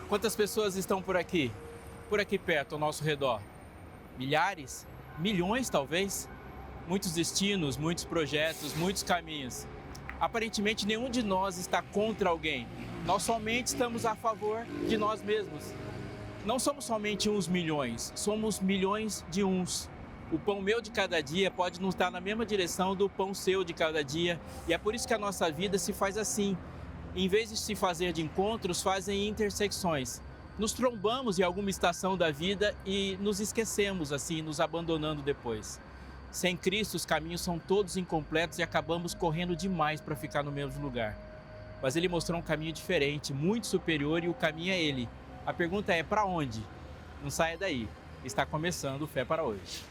Quantas pessoas estão por aqui perto, ao nosso redor? Milhares? Milhões, talvez? Muitos destinos, muitos projetos, muitos caminhos. Aparentemente, nenhum de nós está contra alguém. Nós somente estamos a favor de nós mesmos. Não somos somente uns milhões, somos milhões de uns. O pão meu de cada dia pode não estar na mesma direção do pão seu de cada dia. E é por isso que a nossa vida se faz assim. Em vez de se fazer de encontros, fazem intersecções. Nos trombamos em alguma estação da vida e nos esquecemos, assim, nos abandonando depois. Sem Cristo, os caminhos são todos incompletos e acabamos correndo demais para ficar no mesmo lugar. Mas Ele mostrou um caminho diferente, muito superior, e o caminho é Ele. A pergunta é, para onde? Não saia daí. Está começando o Fé para Hoje.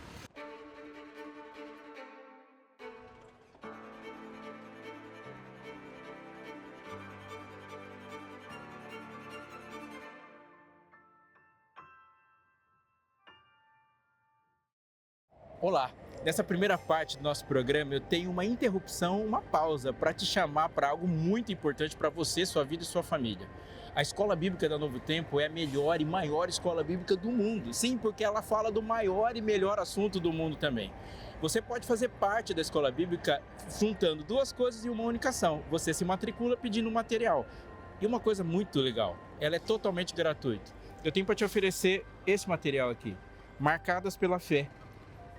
Olá! Nessa primeira parte do nosso programa eu tenho uma interrupção, uma pausa para te chamar para algo muito importante para você, sua vida e sua família. A Escola Bíblica da Novo Tempo é a melhor e maior escola bíblica do mundo. Sim, porque ela fala do maior e melhor assunto do mundo também. Você pode fazer parte da Escola Bíblica juntando duas coisas em uma única ação. Você se matricula pedindo material. E uma coisa muito legal, ela é totalmente gratuita. Eu tenho para te oferecer esse material aqui, Marcadas pela Fé.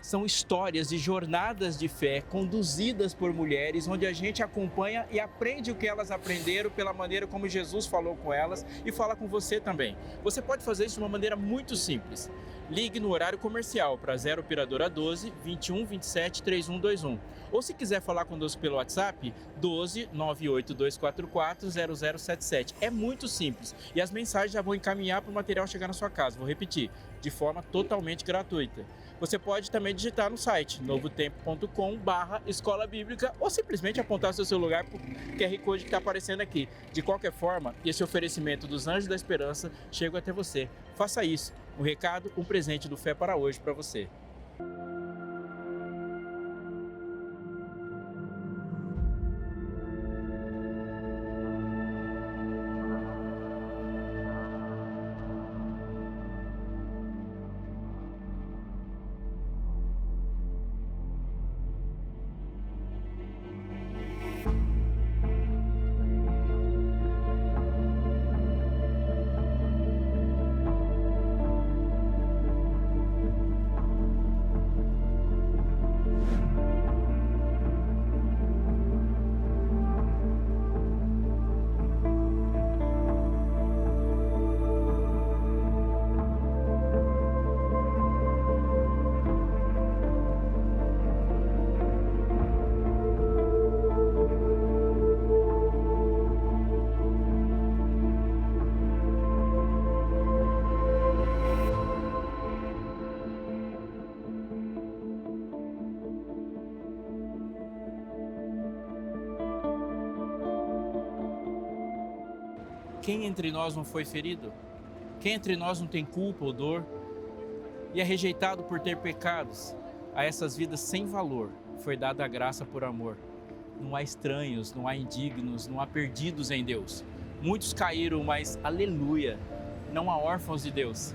São histórias de jornadas de fé conduzidas por mulheres, onde a gente acompanha e aprende o que elas aprenderam pela maneira como Jesus falou com elas e fala com você também. Você pode fazer isso de uma maneira muito simples. Ligue no horário comercial para 0 operadora 12 21 27 3121. Ou se quiser falar conosco pelo WhatsApp, 12 98244 0077. É muito simples e as mensagens já vão encaminhar para o material chegar na sua casa. Vou repetir, de forma totalmente gratuita. Você pode também digitar no site novotempo.com/escola bíblica ou simplesmente apontar seu celular para o QR Code que está aparecendo aqui. De qualquer forma, esse oferecimento dos Anjos da Esperança chega até você. Faça isso. Um recado, um presente do Fé para Hoje para você. Quem entre nós não foi ferido? Quem entre nós não tem culpa ou dor? E é rejeitado por ter pecados? A essas vidas sem valor foi dada a graça por amor. Não há estranhos, não há indignos, não há perdidos em Deus. Muitos caíram, mas aleluia, não há órfãos de Deus.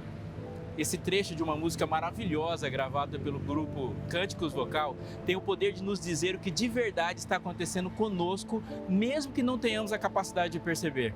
Esse trecho de uma música maravilhosa gravada pelo grupo Cânticos Vocal tem o poder de nos dizer o que de verdade está acontecendo conosco, mesmo que não tenhamos a capacidade de perceber.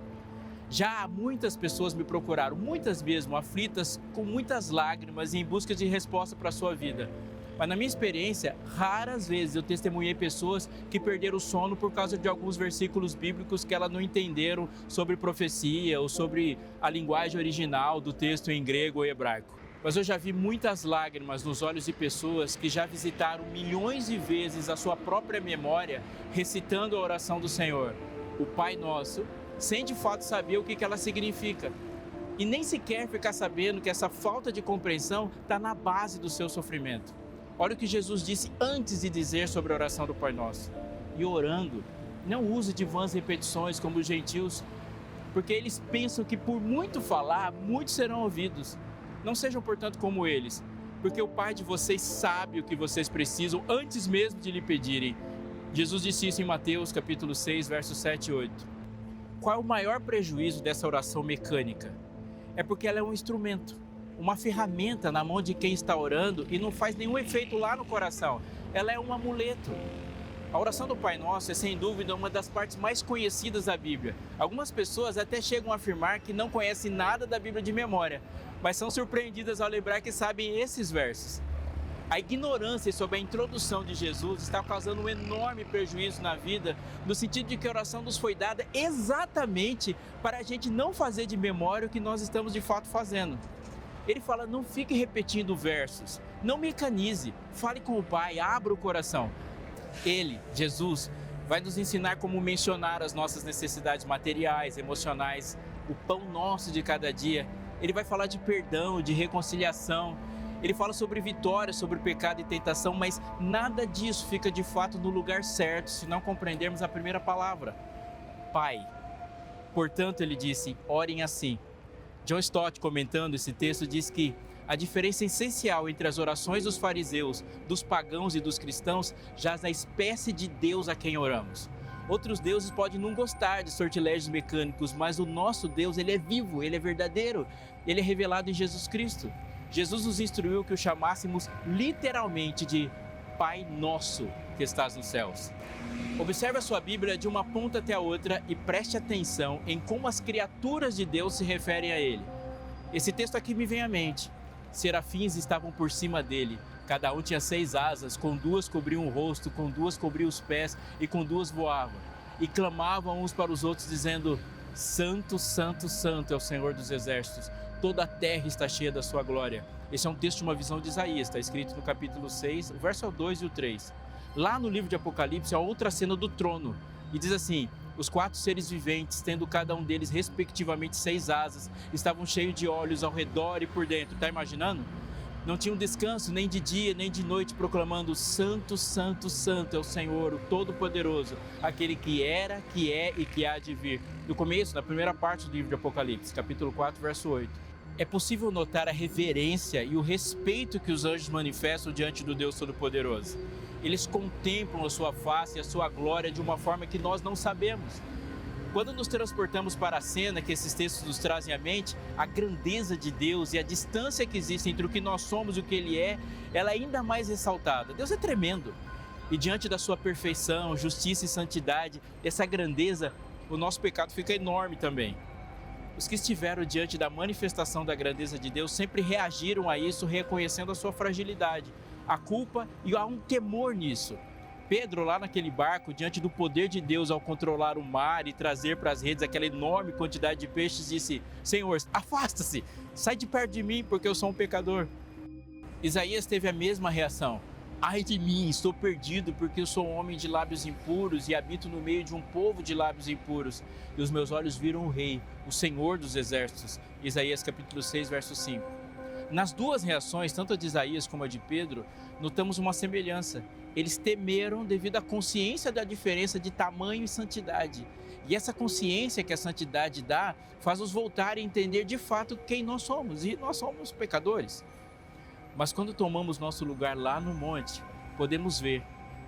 Já muitas pessoas me procuraram, muitas mesmo, aflitas, com muitas lágrimas e em busca de resposta para a sua vida. Mas na minha experiência, raras vezes eu testemunhei pessoas que perderam o sono por causa de alguns versículos bíblicos que elas não entenderam sobre profecia ou sobre a linguagem original do texto em grego ou hebraico. Mas eu já vi muitas lágrimas nos olhos de pessoas que já visitaram milhões de vezes a sua própria memória recitando a oração do Senhor, o Pai Nosso, sem de fato saber o que ela significa. E nem sequer ficar sabendo que essa falta de compreensão está na base do seu sofrimento. Olha o que Jesus disse antes de dizer sobre a oração do Pai Nosso. E orando, não use de vãs repetições como os gentios, porque eles pensam que por muito falar, muitos serão ouvidos. Não sejam, portanto, como eles, porque o Pai de vocês sabe o que vocês precisam antes mesmo de lhe pedirem. Jesus disse isso em Mateus capítulo 6, versos 7 e 8. Qual é o maior prejuízo dessa oração mecânica? É porque ela é um instrumento, uma ferramenta na mão de quem está orando e não faz nenhum efeito lá no coração. Ela é um amuleto. A oração do Pai Nosso é, sem dúvida, uma das partes mais conhecidas da Bíblia. Algumas pessoas até chegam a afirmar que não conhecem nada da Bíblia de memória, mas são surpreendidas ao lembrar que sabem esses versos. A ignorância sobre a introdução de Jesus está causando um enorme prejuízo na vida, no sentido de que a oração nos foi dada exatamente para a gente não fazer de memória o que nós estamos de fato fazendo. Ele fala, não fique repetindo versos, não mecanize, fale com o Pai, abra o coração. Ele, Jesus, vai nos ensinar como mencionar as nossas necessidades materiais, emocionais, o pão nosso de cada dia. Ele vai falar de perdão, de reconciliação. Ele fala sobre vitória, sobre pecado e tentação, mas nada disso fica de fato no lugar certo se não compreendermos a primeira palavra, Pai. Portanto, ele disse, orem assim. John Stott, comentando esse texto, diz que a diferença essencial entre as orações dos fariseus, dos pagãos e dos cristãos jaz na espécie de Deus a quem oramos. Outros deuses podem não gostar de sortilégios mecânicos, mas o nosso Deus, ele é vivo, ele é verdadeiro, ele é revelado em Jesus Cristo. Jesus nos instruiu que o chamássemos literalmente de Pai Nosso que estás nos céus. Observe a sua Bíblia de uma ponta até a outra e preste atenção em como as criaturas de Deus se referem a Ele. Esse texto aqui me vem à mente. Serafins estavam por cima dele, cada um tinha 6 asas, com 2 cobriam o rosto, com 2 cobriam os pés e com 2 voavam. E clamavam uns para os outros dizendo, Santo, Santo, Santo é o Senhor dos Exércitos, toda a terra está cheia da sua glória. Esse é um texto de uma visão de Isaías, está escrito no capítulo 6, o verso 2 e o 3. Lá no livro de Apocalipse há outra cena do trono, e diz assim, os 4 seres viventes, tendo cada um deles respectivamente 6 asas, estavam cheios de olhos ao redor e por dentro. Está imaginando? Não tinham descanso nem de dia nem de noite, proclamando Santo, Santo, Santo é o Senhor, o Todo-Poderoso, aquele que era, que é e que há de vir. No começo, na primeira parte do livro de Apocalipse, capítulo 4, verso 8. É possível notar a reverência e o respeito que os anjos manifestam diante do Deus Todo-Poderoso. Eles contemplam a sua face e a sua glória de uma forma que nós não sabemos. Quando nos transportamos para a cena que esses textos nos trazem à mente, a grandeza de Deus e a distância que existe entre o que nós somos e o que Ele é, ela é ainda mais ressaltada. Deus é tremendo. E diante da sua perfeição, justiça e santidade, essa grandeza, o nosso pecado fica enorme também. Os que estiveram diante da manifestação da grandeza de Deus sempre reagiram a isso reconhecendo a sua fragilidade, a culpa e há um temor nisso. Pedro, lá naquele barco, diante do poder de Deus ao controlar o mar e trazer para as redes aquela enorme quantidade de peixes, disse, Senhor, afasta-se, sai de perto de mim porque eu sou um pecador. Isaías teve a mesma reação. Ai de mim, estou perdido porque eu sou um homem de lábios impuros e habito no meio de um povo de lábios impuros. E os meus olhos viram o Rei, o Senhor dos Exércitos. Isaías capítulo 6, verso 5. Nas duas reações, tanto a de Isaías como a de Pedro, notamos uma semelhança. Eles temeram devido à consciência da diferença de tamanho e santidade. E essa consciência que a santidade dá faz-nos voltar a entender de fato quem nós somos. E nós somos pecadores. Mas quando tomamos nosso lugar lá no monte, podemos ver,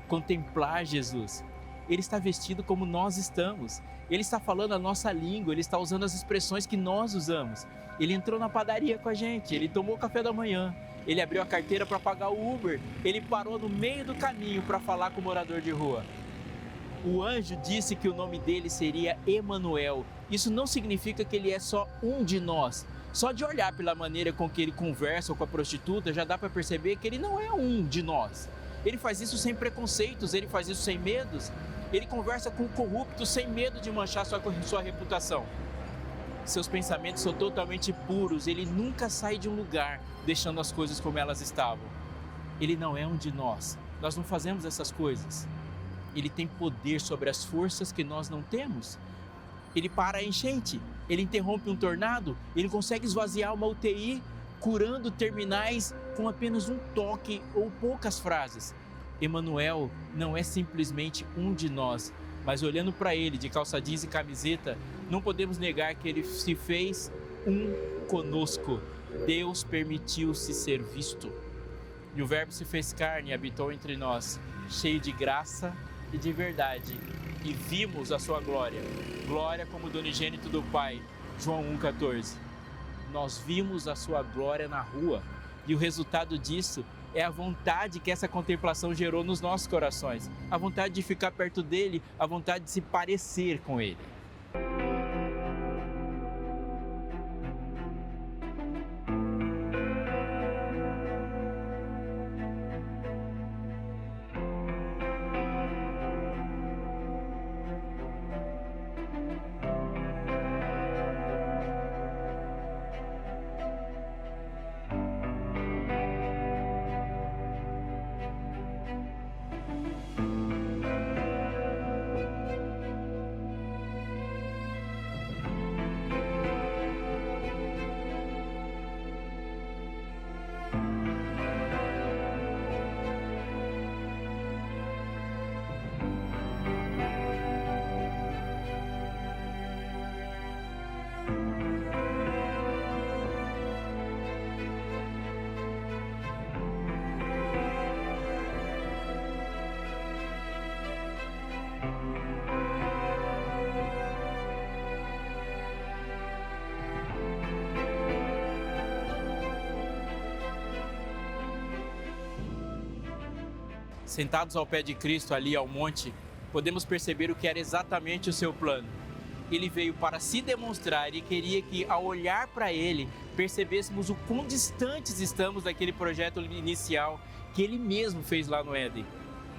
contemplar Jesus. Ele está vestido como nós estamos. Ele está falando a nossa língua, ele está usando as expressões que nós usamos. Ele entrou na padaria com a gente, ele tomou café da manhã, ele abriu a carteira para pagar o Uber, ele parou no meio do caminho para falar com o morador de rua. O anjo disse que o nome dele seria Emanuel. Isso não significa que ele é só um de nós. Só de olhar pela maneira com que ele conversa com a prostituta, já dá para perceber que ele não é um de nós. Ele faz isso sem preconceitos, ele faz isso sem medos. Ele conversa com o corrupto sem medo de manchar sua reputação. Seus pensamentos são totalmente puros, ele nunca sai de um lugar deixando as coisas como elas estavam. Ele não é um de nós não fazemos essas coisas. Ele tem poder sobre as forças que nós não temos. Ele para a enchente, ele interrompe um tornado, ele consegue esvaziar uma UTI, curando terminais com apenas um toque ou poucas frases. Emanuel não é simplesmente um de nós, mas olhando para ele de calça jeans e camiseta, não podemos negar que ele se fez um conosco. Deus permitiu-se ser visto. E o Verbo se fez carne e habitou entre nós, cheio de graça e de verdade. E vimos a sua glória, glória como do unigênito do Pai. João 1,14. nós vimos a sua glória na rua. E o resultado disso é a vontade que essa contemplação gerou nos nossos corações. A vontade de ficar perto dele, a vontade de se parecer com ele. Sentados ao pé de Cristo ali ao monte, podemos perceber o que era exatamente o seu plano. Ele veio para se demonstrar e queria que, ao olhar para ele, percebêssemos o quão distantes estamos daquele projeto inicial que ele mesmo fez lá no Éden.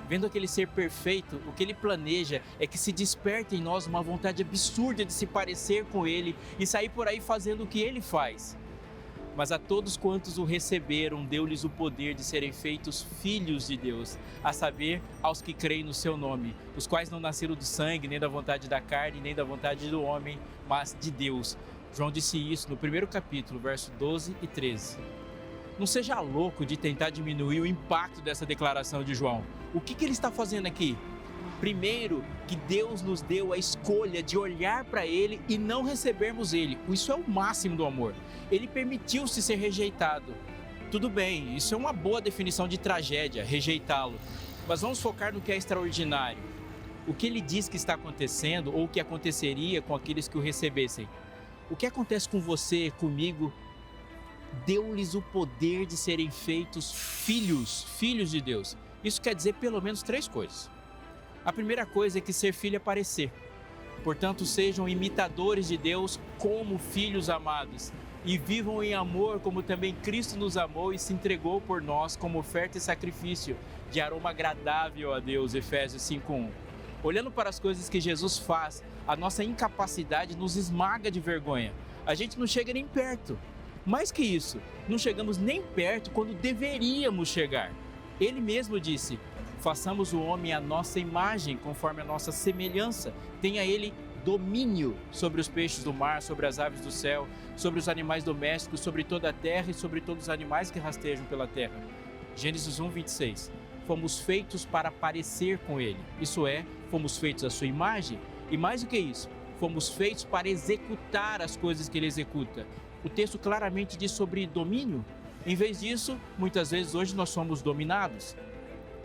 Vendo aquele ser perfeito, o que ele planeja é que se desperte em nós uma vontade absurda de se parecer com ele e sair por aí fazendo o que ele faz. Mas a todos quantos o receberam, deu-lhes o poder de serem feitos filhos de Deus, a saber, aos que creem no seu nome, os quais não nasceram do sangue, nem da vontade da carne, nem da vontade do homem, mas de Deus. João disse isso no primeiro capítulo, versos 12 e 13. Não seja louco de tentar diminuir o impacto dessa declaração de João. O que ele está fazendo aqui? Primeiro, que Deus nos deu a escolha de olhar para Ele e não recebermos Ele. Isso é o máximo do amor. Ele permitiu-se ser rejeitado. Tudo bem, isso é uma boa definição de tragédia, rejeitá-lo. Mas vamos focar no que é extraordinário. O que Ele diz que está acontecendo ou o que aconteceria com aqueles que o recebessem. O que acontece com você, comigo? Deu-lhes o poder de serem feitos filhos de Deus. Isso quer dizer pelo menos 3 coisas. A primeira coisa é que ser filho é parecer. Portanto, sejam imitadores de Deus como filhos amados e vivam em amor como também Cristo nos amou e se entregou por nós como oferta e sacrifício de aroma agradável a Deus, Efésios 5:1. Olhando para as coisas que Jesus faz, a nossa incapacidade nos esmaga de vergonha. A gente não chega nem perto. Mais que isso, não chegamos nem perto quando deveríamos chegar. Ele mesmo disse: façamos o homem à nossa imagem, conforme a nossa semelhança. Tenha ele domínio sobre os peixes do mar, sobre as aves do céu, sobre os animais domésticos, sobre toda a terra e sobre todos os animais que rastejam pela terra. Gênesis 1:26. Fomos feitos para parecer com ele. Isso é, fomos feitos à sua imagem. E mais do que isso, fomos feitos para executar as coisas que ele executa. O texto claramente diz sobre domínio. Em vez disso, muitas vezes hoje nós somos dominados.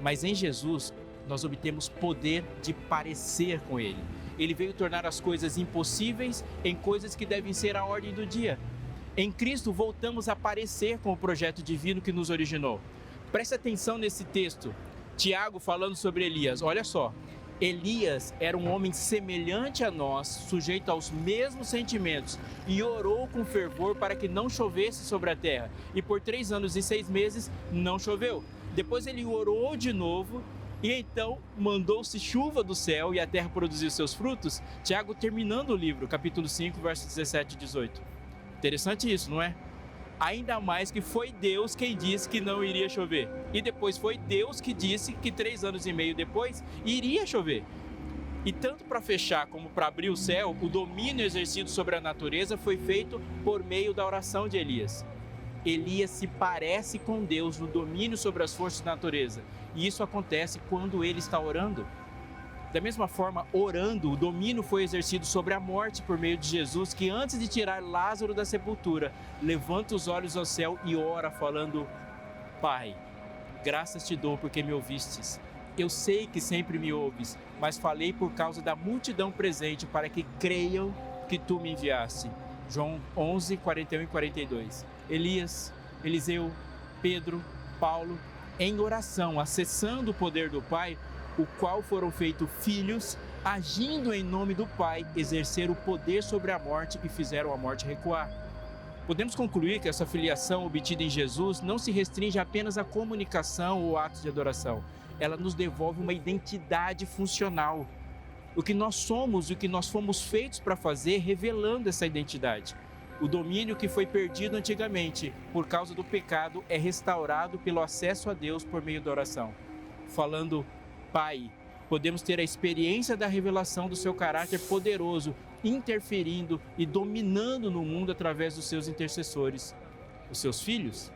Mas em Jesus, nós obtemos poder de parecer com Ele. Ele veio tornar as coisas impossíveis em coisas que devem ser a ordem do dia. Em Cristo, voltamos a parecer com o projeto divino que nos originou. Preste atenção nesse texto. Tiago falando sobre Elias. Olha só. Elias era um homem semelhante a nós, sujeito aos mesmos sentimentos, e orou com fervor para que não chovesse sobre a terra. E por 3 anos e 6 meses não choveu. Depois ele orou de novo e então mandou-se chuva do céu e a terra produziu seus frutos. Tiago terminando o livro, capítulo 5, versos 17 e 18. Interessante isso, não é? Ainda mais que foi Deus quem disse que não iria chover. E depois foi Deus que disse que 3 anos e meio depois iria chover. E tanto para fechar como para abrir o céu, o domínio exercido sobre a natureza foi feito por meio da oração de Elias. Elias se parece com Deus no domínio sobre as forças da natureza. E isso acontece quando ele está orando. Da mesma forma, orando, o domínio foi exercido sobre a morte por meio de Jesus, que antes de tirar Lázaro da sepultura, levanta os olhos ao céu e ora falando: Pai, graças te dou porque me ouvistes. Eu sei que sempre me ouves, mas falei por causa da multidão presente para que creiam que tu me enviaste. João 11, 41 e 42. Elias, Eliseu, Pedro, Paulo, em oração, acessando o poder do Pai, o qual foram feitos filhos, agindo em nome do Pai, exerceram o poder sobre a morte e fizeram a morte recuar. Podemos concluir que essa filiação obtida em Jesus não se restringe apenas à comunicação ou atos de adoração. Ela nos devolve uma identidade funcional. O que nós somos e o que nós fomos feitos para fazer, revelando essa identidade. O domínio que foi perdido antigamente por causa do pecado é restaurado pelo acesso a Deus por meio da oração. Falando Pai, podemos ter a experiência da revelação do seu caráter poderoso, interferindo e dominando no mundo através dos seus intercessores, os seus filhos.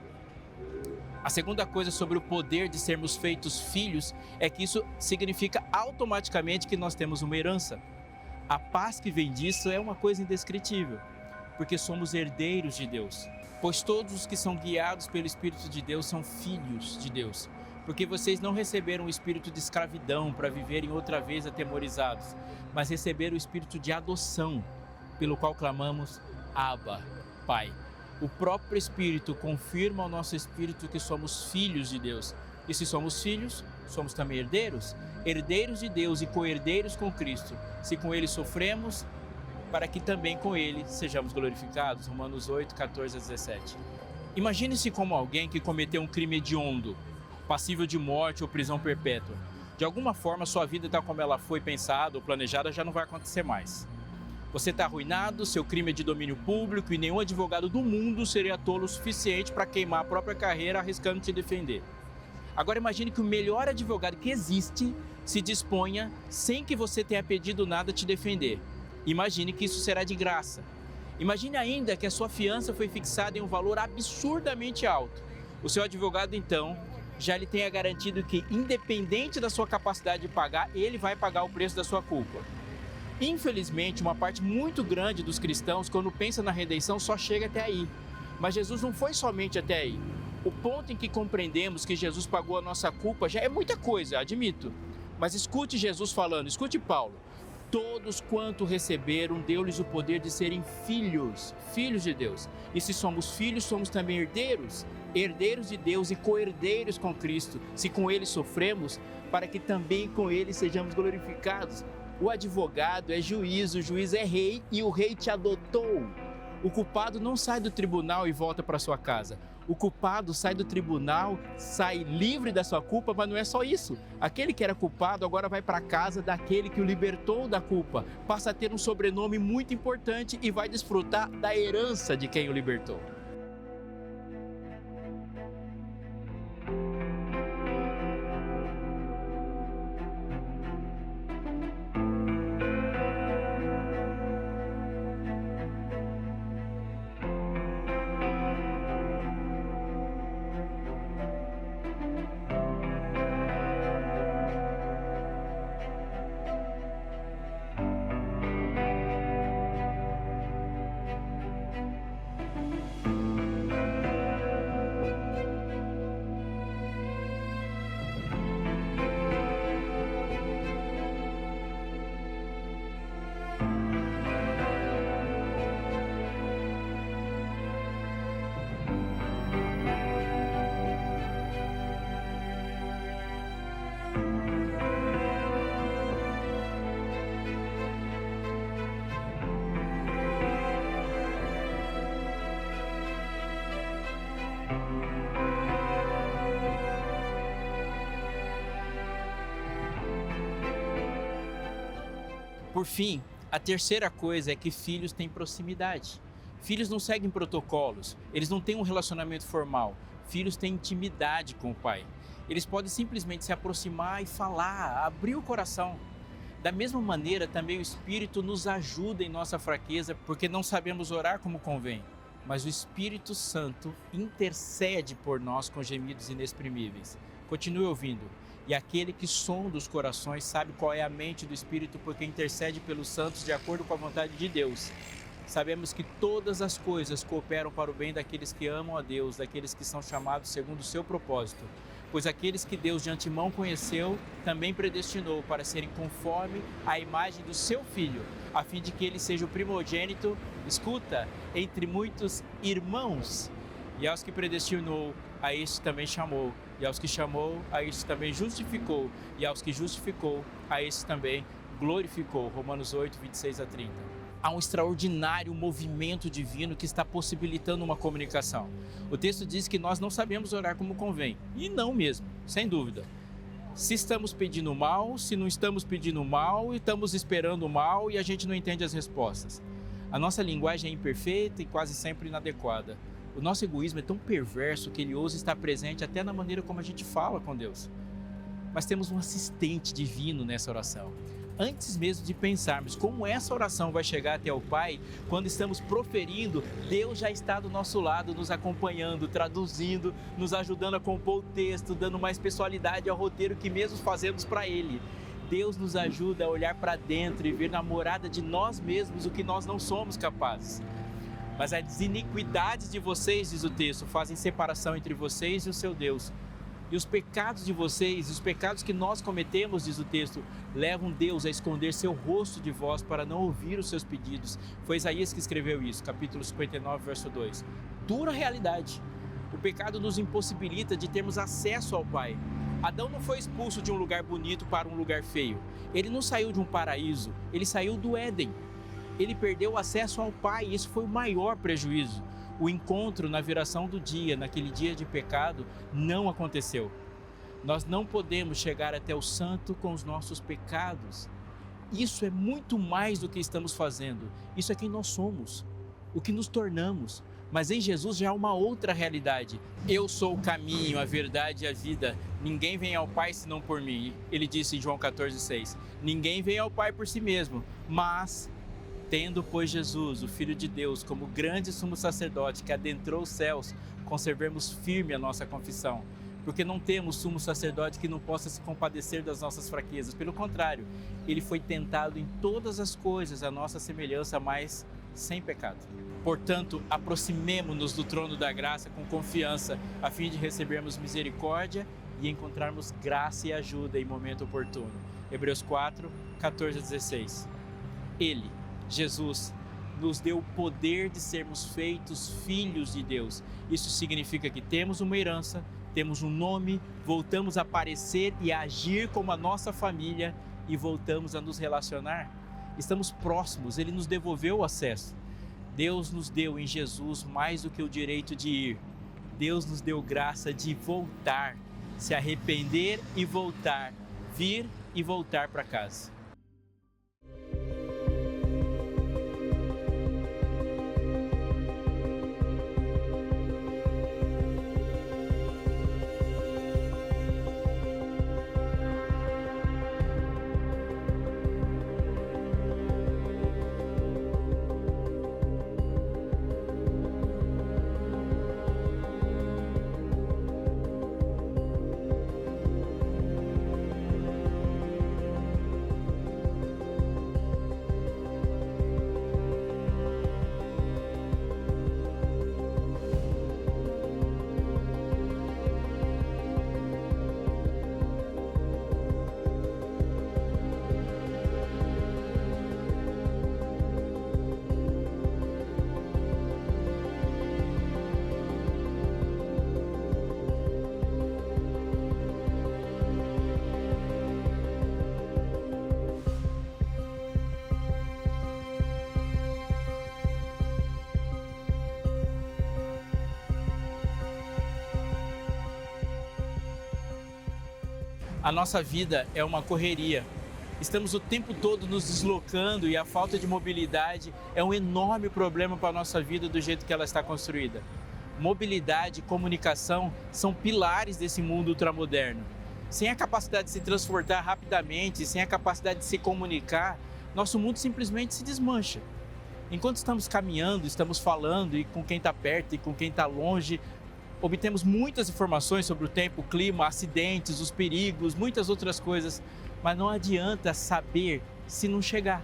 A segunda coisa sobre o poder de sermos feitos filhos é que isso significa automaticamente que nós temos uma herança. A paz que vem disso é uma coisa indescritível, porque somos herdeiros de Deus. Pois todos os que são guiados pelo Espírito de Deus são filhos de Deus. Porque vocês não receberam o espírito de escravidão para viverem outra vez atemorizados, mas receberam o espírito de adoção, pelo qual clamamos, Abba, Pai. O próprio Espírito confirma ao nosso espírito que somos filhos de Deus. E se somos filhos, somos também herdeiros. Herdeiros de Deus e co-herdeiros com Cristo. Se com Ele sofremos, para que também com Ele sejamos glorificados. Romanos 8, 14 a 17. Imagine-se como alguém que cometeu um crime hediondo, passível de morte ou prisão perpétua. De alguma forma, sua vida, tal como ela foi pensada ou planejada, já não vai acontecer mais. Você está arruinado, seu crime é de domínio público e nenhum advogado do mundo seria tolo o suficiente para queimar a própria carreira arriscando te defender. Agora imagine que o melhor advogado que existe se disponha, sem que você tenha pedido nada, a te defender. Imagine que isso será de graça. Imagine ainda que a sua fiança foi fixada em um valor absurdamente alto. O seu advogado, então, já lhe tenha garantido que, independente da sua capacidade de pagar, ele vai pagar o preço da sua culpa. Infelizmente, uma parte muito grande dos cristãos, quando pensa na redenção, só chega até aí. Mas Jesus não foi somente até aí. O ponto em que compreendemos que Jesus pagou a nossa culpa já é muita coisa, admito. Mas escute Jesus falando, escute Paulo. Todos quanto receberam, deu-lhes o poder de serem filhos, filhos de Deus. E se somos filhos, somos também herdeiros, herdeiros de Deus e co-herdeiros com Cristo. Se com Ele sofremos, para que também com Ele sejamos glorificados. O advogado é juiz, o juiz é rei e o rei te adotou. O culpado não sai do tribunal e volta para sua casa. O culpado sai do tribunal, sai livre da sua culpa, mas não é só isso. Aquele que era culpado agora vai para a casa daquele que o libertou da culpa. Passa a ter um sobrenome muito importante e vai desfrutar da herança de quem o libertou. Por fim, a terceira coisa é que filhos têm proximidade. Filhos não seguem protocolos, eles não têm um relacionamento formal. Filhos têm intimidade com o pai. Eles podem simplesmente se aproximar e falar, abrir o coração. Da mesma maneira, também o Espírito nos ajuda em nossa fraqueza, porque não sabemos orar como convém. Mas o Espírito Santo intercede por nós com gemidos inexprimíveis. Continue ouvindo. E aquele que sonda os corações sabe qual é a mente do Espírito, porque intercede pelos santos de acordo com a vontade de Deus. Sabemos que todas as coisas cooperam para o bem daqueles que amam a Deus, daqueles que são chamados segundo o seu propósito. Pois aqueles que Deus de antemão conheceu, também predestinou para serem conforme a imagem do seu Filho, a fim de que ele seja o primogênito, escuta, entre muitos irmãos. E aos que predestinou, a este também chamou. E aos que chamou, a este também justificou. E aos que justificou, a este também glorificou. Romanos 8, 26 a 30. Há um extraordinário movimento divino que está possibilitando uma comunicação. O texto diz que nós não sabemos orar como convém. E não mesmo, sem dúvida. Se estamos pedindo mal, se não estamos pedindo mal, estamos esperando mal e a gente não entende as respostas. A nossa linguagem é imperfeita e quase sempre inadequada. O nosso egoísmo é tão perverso que ele ousa estar presente até na maneira como a gente fala com Deus. Mas temos um assistente divino nessa oração. Antes mesmo de pensarmos como essa oração vai chegar até o Pai, quando estamos proferindo, Deus já está do nosso lado, nos acompanhando, traduzindo, nos ajudando a compor o texto, dando mais pessoalidade ao roteiro que mesmo fazemos para Ele. Deus nos ajuda a olhar para dentro e ver na morada de nós mesmos o que nós não somos capazes. Mas as iniquidades de vocês, diz o texto, fazem separação entre vocês e o seu Deus. E os pecados de vocês, os pecados que nós cometemos, diz o texto, levam Deus a esconder seu rosto de vós para não ouvir os seus pedidos. Foi Isaías que escreveu isso, capítulo 59, verso 2. Dura realidade. O pecado nos impossibilita de termos acesso ao Pai. Adão não foi expulso de um lugar bonito para um lugar feio. Ele não saiu de um paraíso, ele saiu do Éden. Ele perdeu o acesso ao Pai e esse foi o maior prejuízo. O encontro na viração do dia, naquele dia de pecado, não aconteceu. Nós não podemos chegar até o santo com os nossos pecados. Isso é muito mais do que estamos fazendo. Isso é quem nós somos, o que nos tornamos. Mas em Jesus já há uma outra realidade. Eu sou o caminho, a verdade e a vida. Ninguém vem ao Pai senão por mim. Ele disse em João 14,6. Ninguém vem ao Pai por si mesmo, mas... Tendo, pois, Jesus, o Filho de Deus, como grande sumo sacerdote que adentrou os céus, conservemos firme a nossa confissão, porque não temos sumo sacerdote que não possa se compadecer das nossas fraquezas. Pelo contrário, ele foi tentado em todas as coisas, a nossa semelhança, mas sem pecado. Portanto, aproximemo-nos do trono da graça com confiança, a fim de recebermos misericórdia e encontrarmos graça e ajuda em momento oportuno. Hebreus 4, 14 a 16. Ele, Jesus, nos deu o poder de sermos feitos filhos de Deus. Isso significa que temos uma herança, temos um nome, voltamos a aparecer e a agir como a nossa família e voltamos a nos relacionar. Estamos próximos, Ele nos devolveu o acesso. Deus nos deu em Jesus mais do que o direito de ir. Deus nos deu graça de voltar, se arrepender e voltar, vir e voltar para casa. A nossa vida é uma correria. Estamos o tempo todo nos deslocando e a falta de mobilidade é um enorme problema para a nossa vida do jeito que ela está construída. Mobilidade e comunicação são pilares desse mundo ultramoderno. Sem a capacidade de se transportar rapidamente, sem a capacidade de se comunicar, nosso mundo simplesmente se desmancha. Enquanto estamos caminhando, estamos falando e com quem está perto e com quem está longe, obtemos muitas informações sobre o tempo, o clima, acidentes, os perigos, muitas outras coisas, mas não adianta saber se não chegar.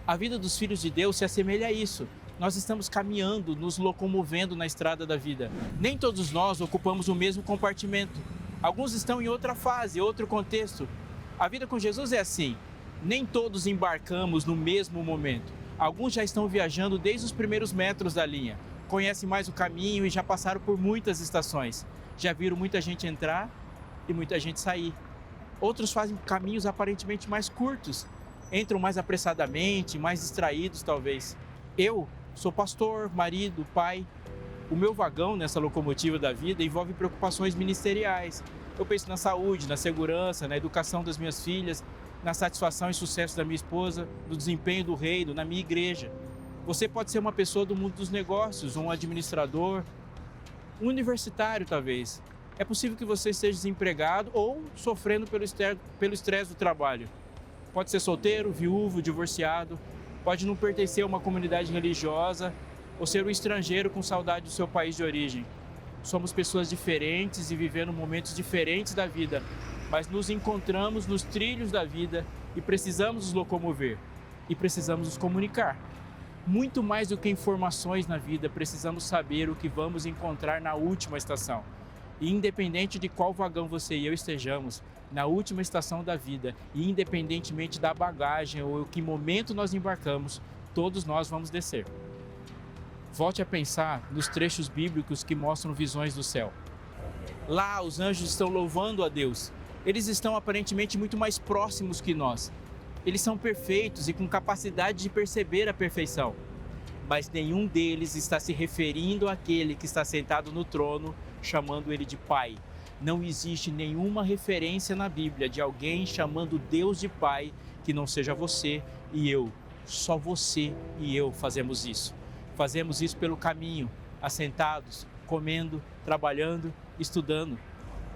A vida dos filhos de Deus se assemelha a isso. Nós estamos caminhando, nos locomovendo na estrada da vida. Nem todos nós ocupamos o mesmo compartimento. Alguns estão em outra fase, outro contexto. A vida com Jesus é assim. Nem todos embarcamos no mesmo momento. Alguns já estão viajando desde os primeiros metros da linha, conhecem mais o caminho e já passaram por muitas estações. Já viram muita gente entrar e muita gente sair. Outros fazem caminhos aparentemente mais curtos, entram mais apressadamente, mais distraídos talvez. Eu sou pastor, marido, pai. O meu vagão nessa locomotiva da vida envolve preocupações ministeriais. Eu penso na saúde, na segurança, na educação das minhas filhas, na satisfação e sucesso da minha esposa, no desempenho do reino, na minha igreja. Você pode ser uma pessoa do mundo dos negócios, um administrador, um universitário talvez. É possível que você esteja desempregado ou sofrendo pelo estresse do trabalho. Pode ser solteiro, viúvo, divorciado, pode não pertencer a uma comunidade religiosa ou ser um estrangeiro com saudade do seu país de origem. Somos pessoas diferentes e vivendo momentos diferentes da vida, mas nos encontramos nos trilhos da vida e precisamos nos locomover e precisamos nos comunicar. Muito mais do que informações na vida, precisamos saber o que vamos encontrar na última estação. E independente de qual vagão você e eu estejamos, na última estação da vida, e independentemente da bagagem ou em que momento nós embarcamos, todos nós vamos descer. Volte a pensar nos trechos bíblicos que mostram visões do céu. Lá, os anjos estão louvando a Deus. Eles estão aparentemente muito mais próximos que nós. Eles são perfeitos e com capacidade de perceber a perfeição. Mas nenhum deles está se referindo àquele que está sentado no trono, chamando ele de Pai. Não existe nenhuma referência na Bíblia de alguém chamando Deus de Pai que não seja você e eu. Só você e eu fazemos isso. Fazemos isso pelo caminho, assentados, comendo, trabalhando, estudando.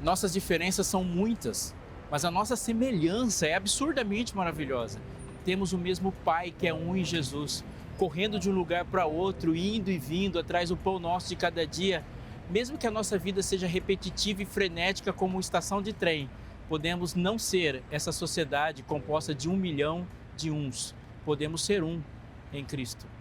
Nossas diferenças são muitas, mas a nossa semelhança é absurdamente maravilhosa. Temos o mesmo Pai que é um em Jesus, correndo de um lugar para outro, indo e vindo atrás do pão nosso de cada dia. Mesmo que a nossa vida seja repetitiva e frenética como uma estação de trem, podemos não ser essa sociedade composta de 1 milhão de uns. Podemos ser um em Cristo.